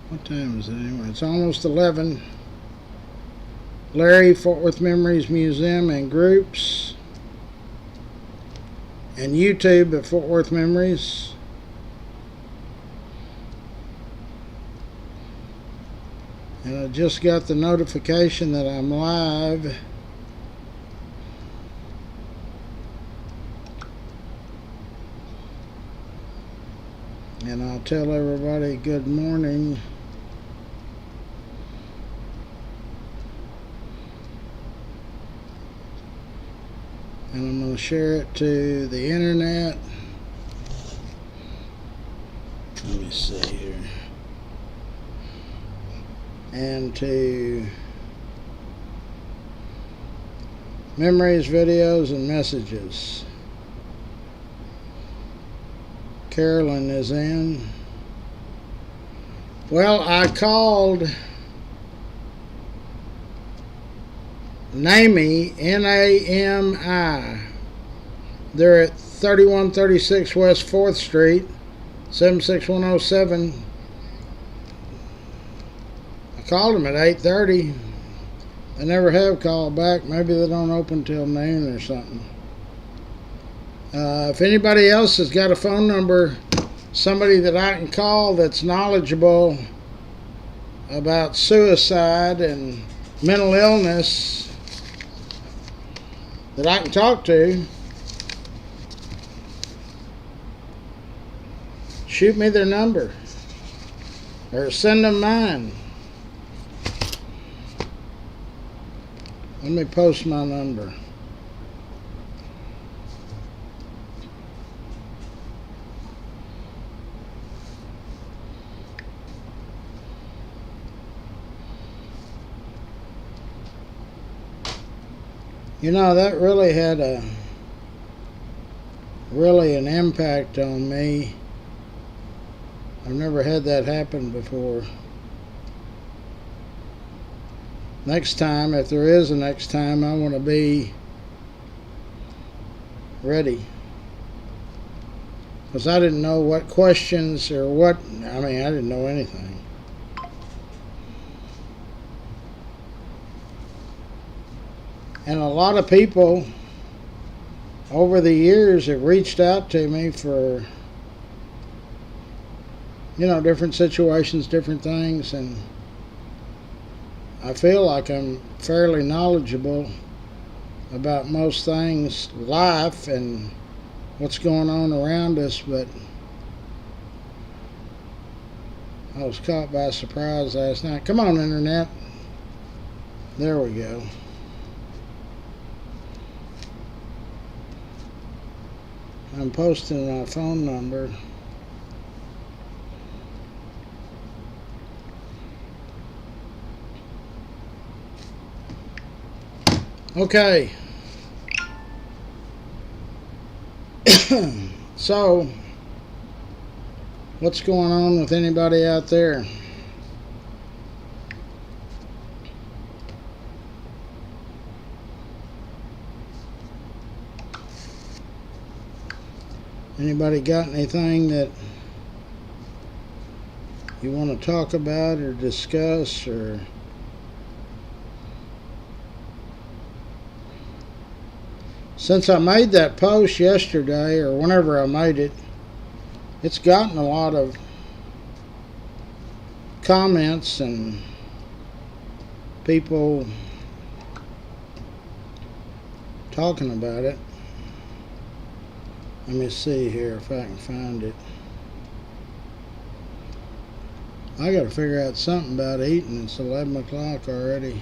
What time is it anyway? It's almost 11. Larry, Fort Worth Memories Museum and Groups. And YouTube at Fort Worth Memories. And I just got the notification that I'm live. And I'll tell everybody good morning. And I'm going to share it to the internet. Let me see here. And to memories, videos, and messages. Carolyn is in. Well, I called NAMI, N-A-M-I. They're at 3136 West 4th Street, 76107. I called them at 8:30. They never have called back. Maybe they don't open till noon or something. If anybody else has got a phone number, somebody that I can call that's knowledgeable about suicide and mental illness that I can talk to, shoot me their number or send them mine. Let me post my number. You know, that really had an impact on me. I've never had that happen before. Next time, if there is a next time, I want to be ready. Because I didn't know what questions or what, I didn't know anything. And a lot of people over the years have reached out to me for, different situations, different things, and I feel like I'm fairly knowledgeable about most things, life, and what's going on around us, but I was caught by surprise last night. Come on, Internet. There we go. I'm posting my phone number. Okay. So, what's going on with anybody out there? Anybody got anything that you want to talk about or discuss, or since I made that post yesterday or whenever I made it, it's gotten a lot of comments and people talking about it. Let me see here if I can find it. I gotta figure out something about eating. It's 11 o'clock already.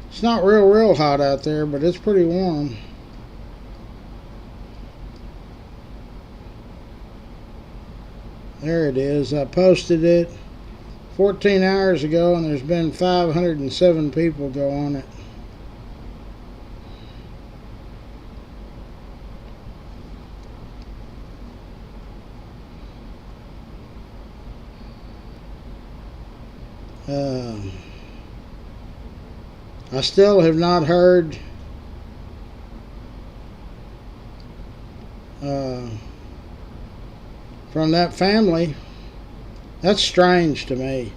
It's not real hot out there, but it's pretty warm. There it is. I posted it 14 hours ago, and there's been 507 people go on it. I still have not heard from that family. That's strange to me.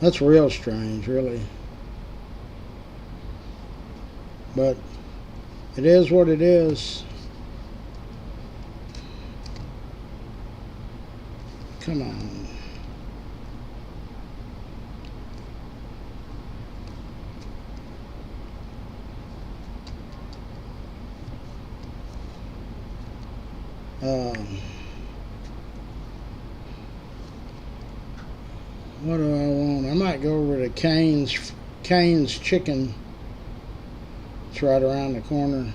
That's real strange, really. But it is what it is. Come on. What do I want? I might go over to Cane's Chicken. It's right around the corner.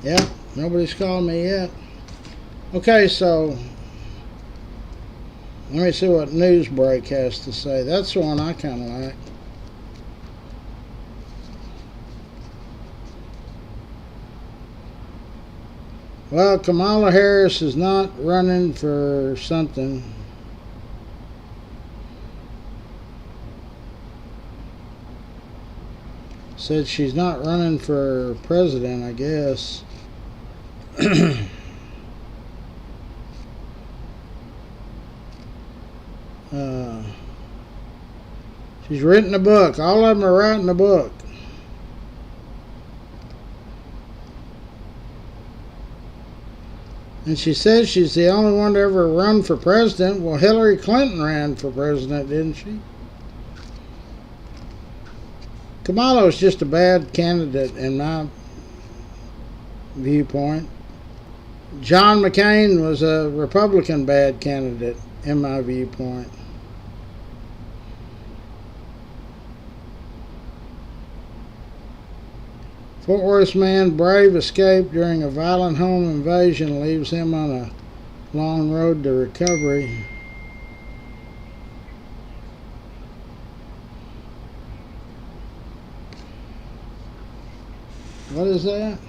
Yeah, nobody's called me yet. Okay, so let me see what Newsbreak has to say. That's the one I kind of like. Well, Kamala Harris is not running for something. Said she's not running for president, I guess. She's written a book. All of them are writing a book. And she says she's the only one to ever run for president. Well, Hillary Clinton ran for president, didn't she? Kamala was just a bad candidate in my viewpoint. John McCain was a Republican bad candidate in my viewpoint. Fort Worth man brave escape during a violent home invasion leaves him on a long road to recovery. What is that?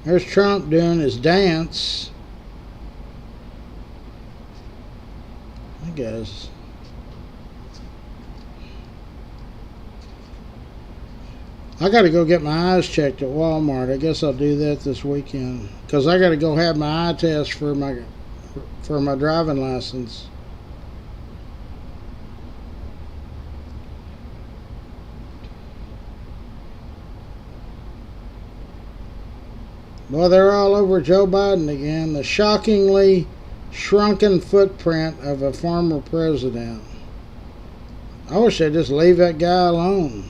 There's Trump doing his dance. I guess. I got to go get my eyes checked at Walmart. I guess I'll do that this weekend, because I got to go have my eye test for my driving license. Well, they're all over Joe Biden again. The shockingly shrunken footprint of a former president. I wish they'd just leave that guy alone.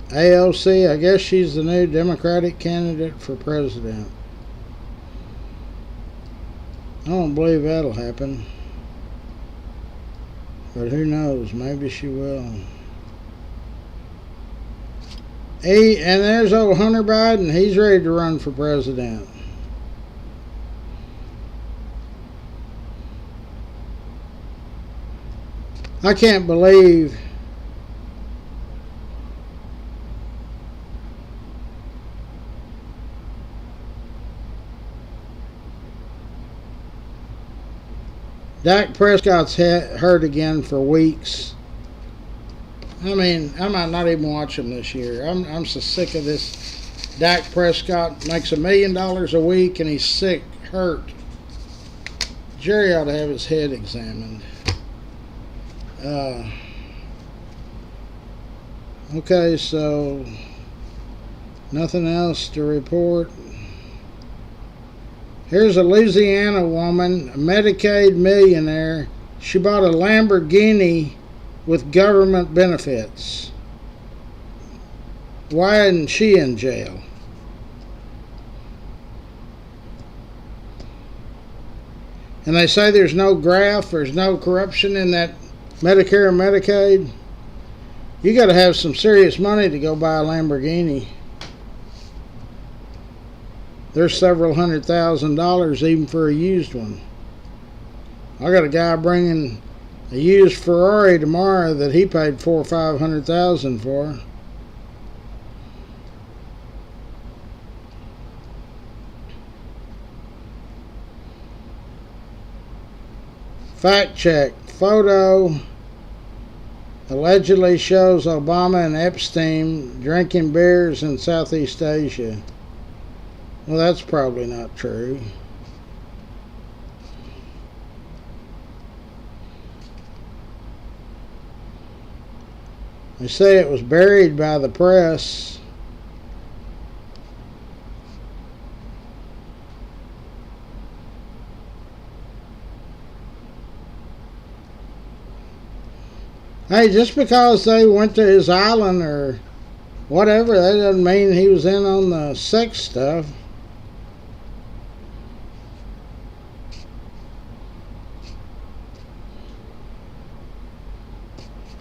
AOC, I guess she's the new Democratic candidate for president. I don't believe that'll happen. But who knows? Maybe she will. And there's old Hunter Biden. He's ready to run for president. I can't believe Dak Prescott's hurt again for weeks. I mean, I might not even watch him this year. I'm so sick of this. Dak Prescott makes $1 million a week and he's sick, hurt. Jerry ought to have his head examined. Okay, so nothing else to report. Here's a Louisiana woman, a Medicaid millionaire. She bought a Lamborghini with government benefits. Why isn't she in jail? And they say there's no graft, there's no corruption in that Medicare and Medicaid. You got to have some serious money to go buy a Lamborghini. There's several $100,000 even for a used one. I got a guy bringing a used Ferrari tomorrow that he paid $400,000 or $500,000 for. Fact check. Photo allegedly shows Obama and Epstein drinking beers in Southeast Asia. Well, that's probably not true. They say it was buried by the press. Hey, just because they went to his island or whatever, that doesn't mean he was in on the sex stuff.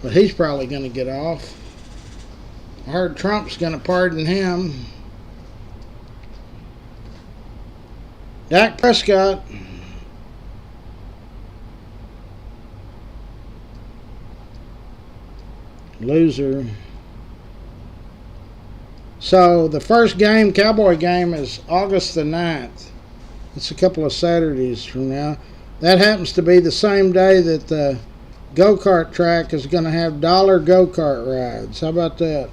But he's probably going to get off. I heard Trump's going to pardon him. Dak Prescott. Loser. So the first game, Cowboy game, is August the 9th. It's a couple of Saturdays from now. That happens to be the same day that the go-kart track is going to have dollar go-kart rides. How about that?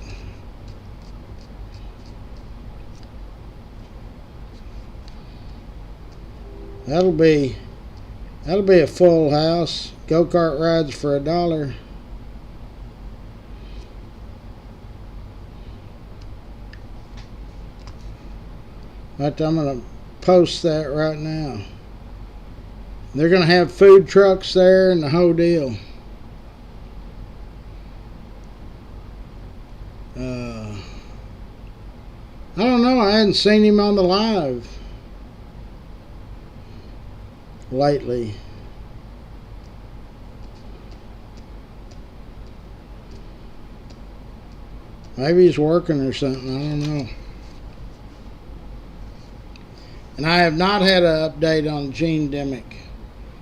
That'll be a full house. Go-kart rides for $1. But I'm going to post that right now. They're going to have food trucks there and the whole deal. I don't know. I hadn't seen him on the live lately. Maybe he's working or something. I don't know. And I have not had an update on Gene Dimick.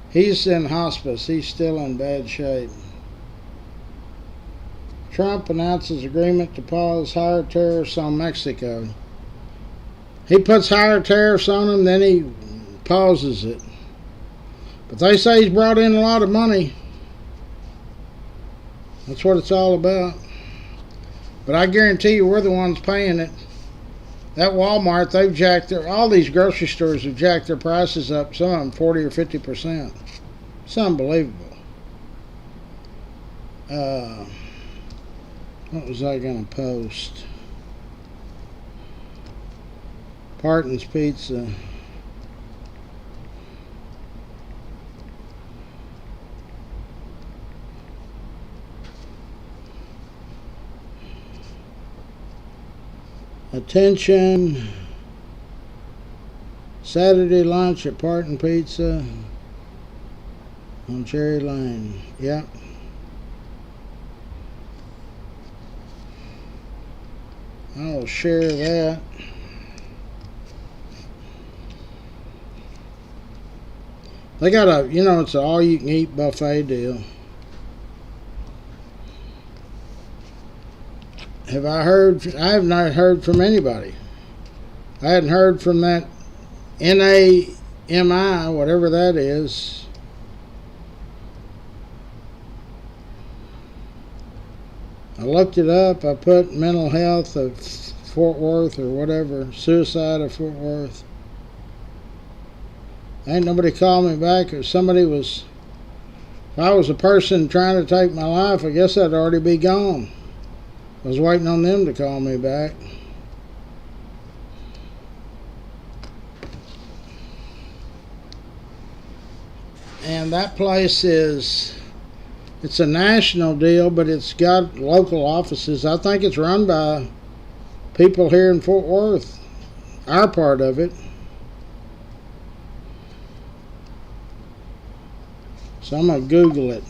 He's in hospice. He's still in bad shape. Trump announces agreement to pause higher tariffs on Mexico. He puts higher tariffs on them, then he pauses it. But they say he's brought in a lot of money. That's what it's all about. But I guarantee you we're the ones paying it. That Walmart, they've jacked all these grocery stores have jacked their prices up, some of them 40 or 50%. It's unbelievable. What was I going to post? Parton's Pizza. Attention. Saturday lunch at Parton Pizza on Cherry Lane. Yep. I'll share that. They got a, it's an all-you-can-eat buffet deal. Have I heard? I have not heard from anybody. I hadn't heard from that NAMI, whatever that is. I looked it up. I put mental health of Fort Worth or whatever, suicide of Fort Worth. Ain't nobody called me back. If I was a person trying to take my life, I guess I'd already be gone. I was waiting on them to call me back. And that place it's a national deal, but it's got local offices. I think it's run by people here in Fort Worth, our part of it. So I'm going to Google it.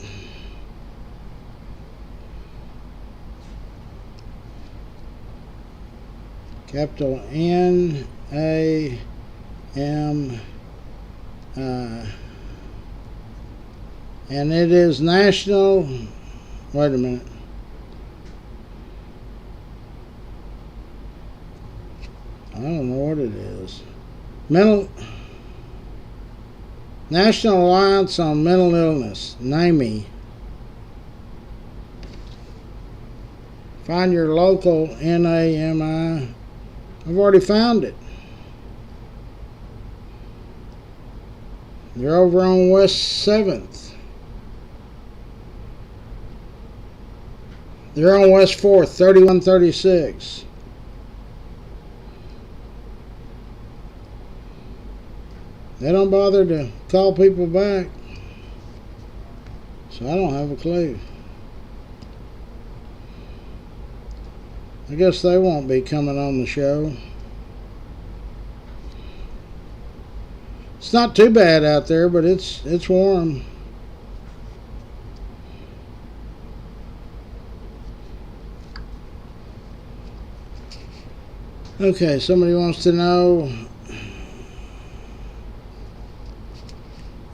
Capital N A M I. And it is National. Wait a minute. I don't know what it is. National Alliance on Mental Illness, NAMI. Find your local NAMI. I've already found it. They're over on West 7th. They're on West 4th, 3136. They don't bother to call people back, so I don't have a clue. I guess they won't be coming on the show. It's not too bad out there, but it's warm. Okay, somebody wants to know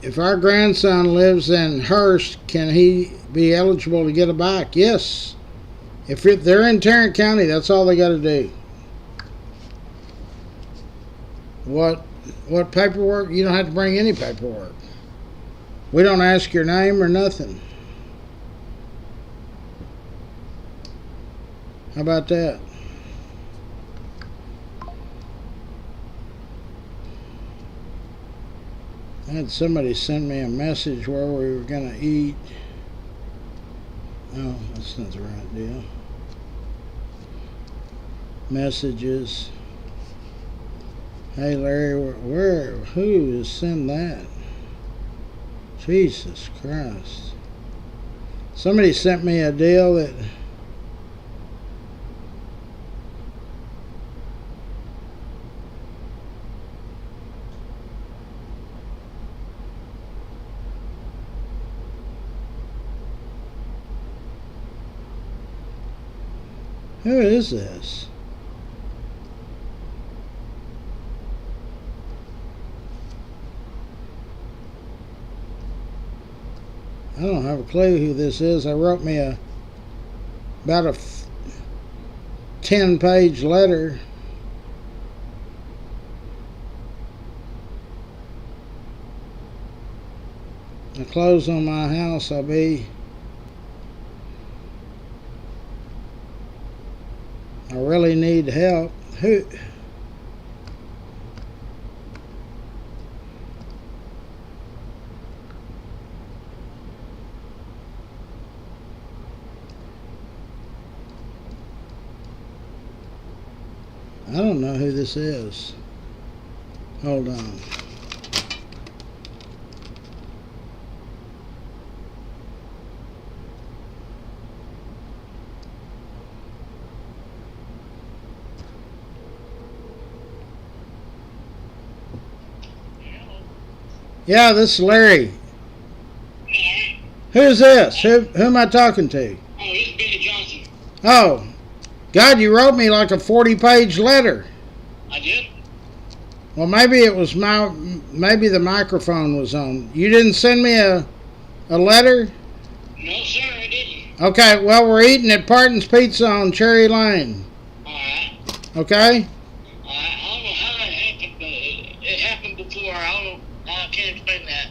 if our grandson lives in Hearst, can he be eligible to get a bike? Yes. If they're in Tarrant County, that's all they got to do. What paperwork? You don't have to bring any paperwork. We don't ask your name or nothing. How about that? I had somebody send me a message where we were going to eat. Oh, that's not the right deal. Messages. Hey Larry, who is send that? Jesus Christ. Somebody sent me a deal that who is this? I don't have a clue who this is. They wrote me about a 10-page letter. I close on my house. I really need help. Who? I don't know who this is. Hold on. Yeah, this is Larry. Larry. Who's this? Who am I talking to? Oh, this is Billy Johnson. Oh, God, you wrote me like a 40-page letter. I did? Well, maybe it was maybe the microphone was on. You didn't send me a letter? No, sir, I didn't. Okay, well, we're eating at Parton's Pizza on Cherry Lane. All right. Okay? I don't know how that happened, but it happened before. I can't explain that.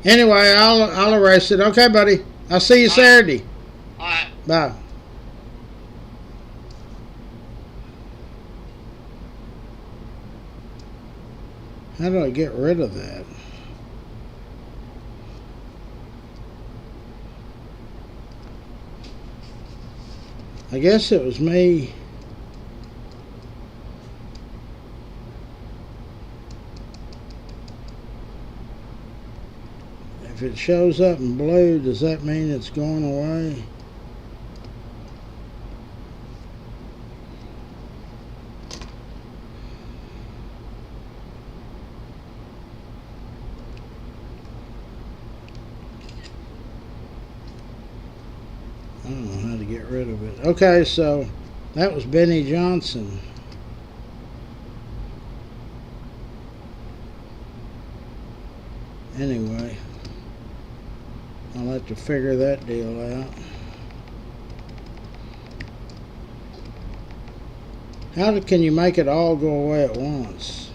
Anyway, I'll erase it. Okay, buddy. I'll see you Saturday. All right. Bye. How do I get rid of that? I guess it was me. If it shows up in blue, does that mean it's going away? I don't know how to get rid of it. Okay, so that was Benny Johnson. Anyway, I'll have to figure that deal out. Can you make it all go away at once?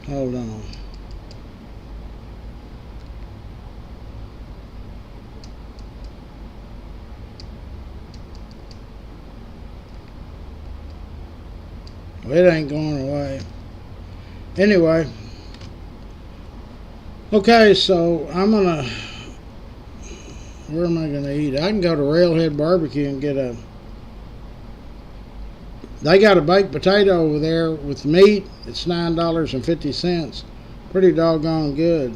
Hold on. Well, it ain't going away. Anyway. Okay, so I'm gonna... Where am I gonna eat? I can go to Railhead Barbecue and get a... They got a baked potato over there with meat. It's $9.50. Pretty doggone good.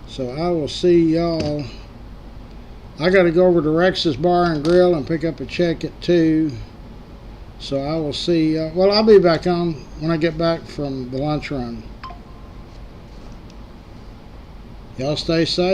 So I will see y'all. I got to go over to Rex's Bar and Grill and pick up a check at 2. So I will see. Well, I'll be back on when I get back from the lunch run. Y'all stay safe.